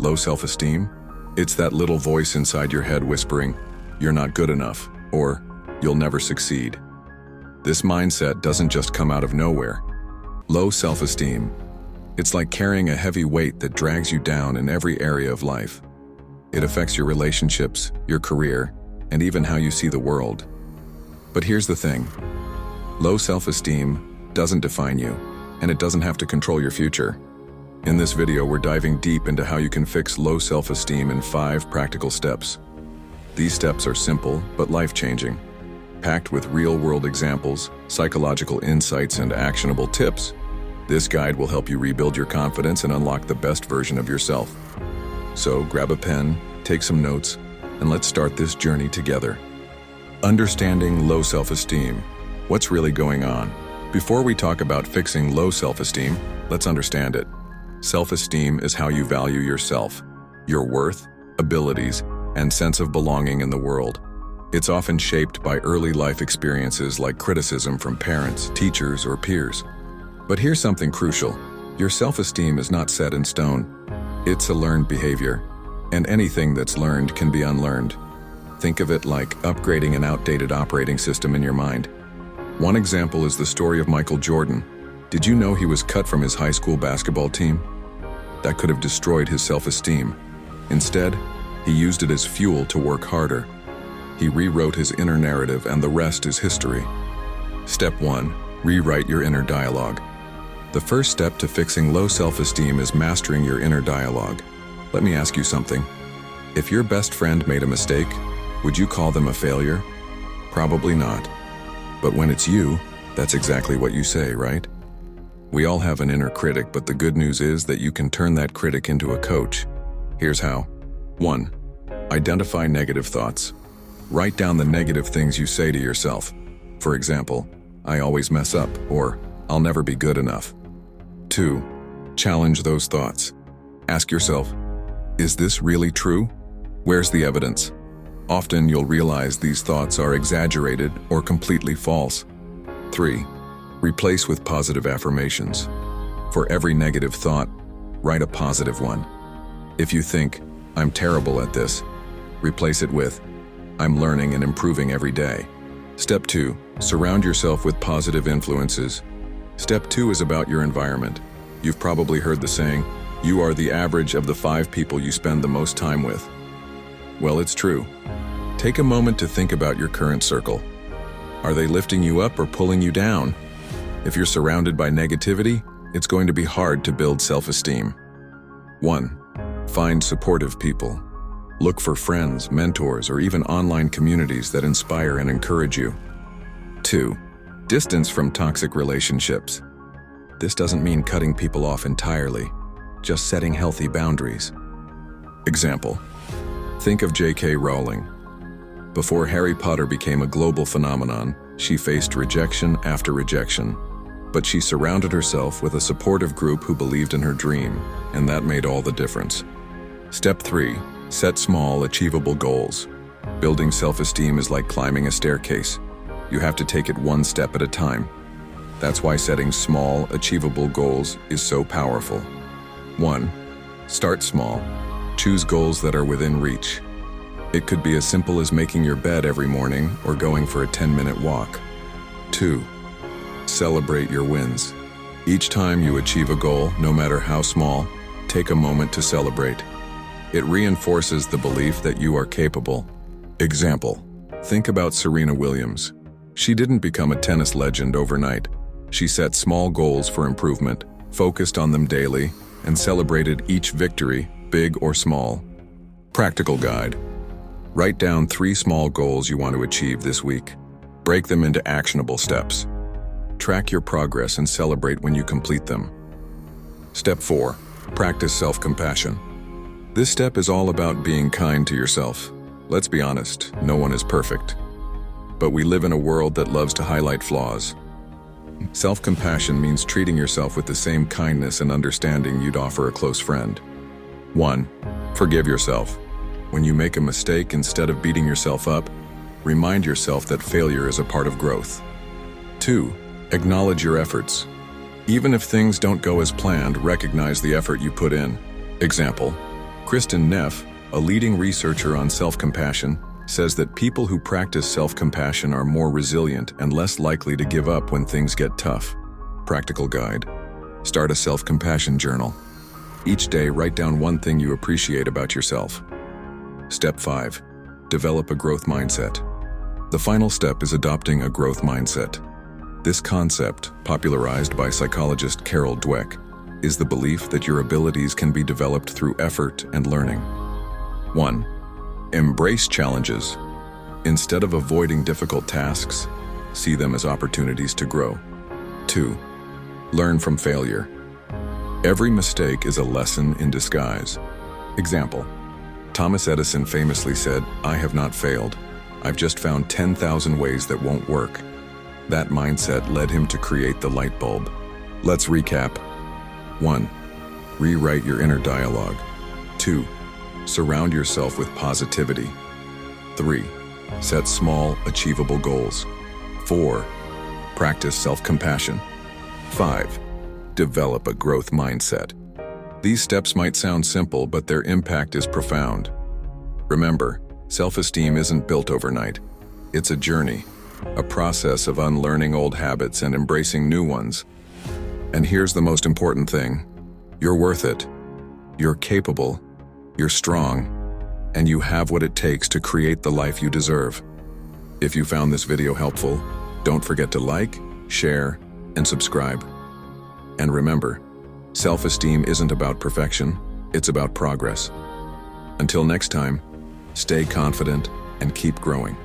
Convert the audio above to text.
Low self-esteem? It's that little voice inside your head whispering, "You're not good enough," or "You'll never succeed." This mindset doesn't just come out of nowhere. Low self-esteem. It's like carrying a heavy weight that drags you down in every area of life. It affects your relationships, your career, and even how you see the world. But here's the thing. Low self-esteem doesn't define you, and it doesn't have to control your future. In this video, we're diving deep into how you can fix low self-esteem in 5 practical steps. These steps are simple but life-changing, packed with real-world examples, psychological insights, and actionable tips. This guide will help you rebuild your confidence and unlock the best version of yourself. So grab a pen, take some notes, and let's start this journey together. Understanding low self-esteem. What's really going on? Before we talk about fixing low self-esteem, let's understand it. Self-esteem is how you value yourself, your worth, abilities, and sense of belonging in the world. It's often shaped by early life experiences like criticism from parents, teachers, or peers. But here's something crucial. Your self-esteem is not set in stone. It's a learned behavior, and anything that's learned can be unlearned. Think of it like upgrading an outdated operating system in your mind. One example is the story of Michael Jordan. Did you know he was cut from his high school basketball team? That could have destroyed his self-esteem. Instead, he used it as fuel to work harder. He rewrote his inner narrative, and the rest is history. Step 1. Rewrite your inner dialogue. The first step to fixing low self-esteem is mastering your inner dialogue. Let me ask you something. If your best friend made a mistake, would you call them a failure? Probably not. But when it's you, that's exactly what you say, right? We all have an inner critic, but the good news is that you can turn that critic into a coach. Here's how. 1. Identify negative thoughts. Write down the negative things you say to yourself. For example, "I always mess up," or "I'll never be good enough." 2. Challenge those thoughts. Ask yourself, is this really true? Where's the evidence? Often you'll realize these thoughts are exaggerated or completely false. 3. Replace with positive affirmations. For every negative thought, write a positive one. If you think, "I'm terrible at this," replace it with, "I'm learning and improving every day." Step 2. Surround yourself with positive influences. Step 2 is about your environment. You've probably heard the saying, "You are the average of the 5 people you spend the most time with." Well, it's true. Take a moment to think about your current circle. Are they lifting you up or pulling you down? If you're surrounded by negativity, it's going to be hard to build self-esteem. 1. Find supportive people. Look for friends, mentors, or even online communities that inspire and encourage you. 2. Distance from toxic relationships. This doesn't mean cutting people off entirely, just setting healthy boundaries. Example. Think of J.K. Rowling. Before Harry Potter became a global phenomenon, she faced rejection after rejection. But she surrounded herself with a supportive group who believed in her dream, and that made all the difference. Step 3. Set small, achievable goals. Building self-esteem is like climbing a staircase. You have to take it one step at a time. That's why setting small, achievable goals is so powerful. 1. Start small. Choose goals that are within reach. It could be as simple as making your bed every morning or going for a 10-minute walk. 2. Celebrate your wins. Each time you achieve a goal, no matter how small, take a moment to celebrate. It reinforces the belief that you are capable. Example. Think about Serena Williams. She didn't become a tennis legend overnight. She set small goals for improvement, focused on them daily, and celebrated each victory, big or small. Practical guide. Write down 3 small goals you want to achieve this week. Break them into actionable steps. Track your progress and celebrate when you complete them. Step 4. Practice self-compassion. This step is all about being kind to yourself. Let's be honest, no one is perfect. But we live in a world that loves to highlight flaws. Self-compassion means treating yourself with the same kindness and understanding you'd offer a close friend. 1. Forgive yourself. When you make a mistake, instead of beating yourself up, remind yourself that failure is a part of growth. 2. Acknowledge your efforts. Even if things don't go as planned, recognize the effort you put in. Example. Kristen Neff, a leading researcher on self-compassion, says that people who practice self-compassion are more resilient and less likely to give up when things get tough. Practical guide. Start a self-compassion journal. Each day, write down one thing you appreciate about yourself. Step 5. Develop a growth mindset. The final step is adopting a growth mindset. This concept, popularized by psychologist Carol Dweck, is the belief that your abilities can be developed through effort and learning. 1. Embrace challenges. Instead of avoiding difficult tasks, see them as opportunities to grow. 2. Learn from failure. Every mistake is a lesson in disguise. Example: Thomas Edison famously said, "I have not failed. I've just found 10,000 ways that won't work." That mindset led him to create the light bulb. Let's recap. 1. Rewrite your inner dialogue. 2. Surround yourself with positivity. 3. Set small, achievable goals. 4. Practice self-compassion. 5. Develop a growth mindset. These steps might sound simple, but their impact is profound. Remember, self-esteem isn't built overnight. It's a journey, a process of unlearning old habits and embracing new ones. And here's the most important thing. You're worth it. You're capable. You're strong. And you have what it takes to create the life you deserve. If you found this video helpful, don't forget to like, share, and subscribe. And remember, self-esteem isn't about perfection, it's about progress. Until next time, stay confident and keep growing.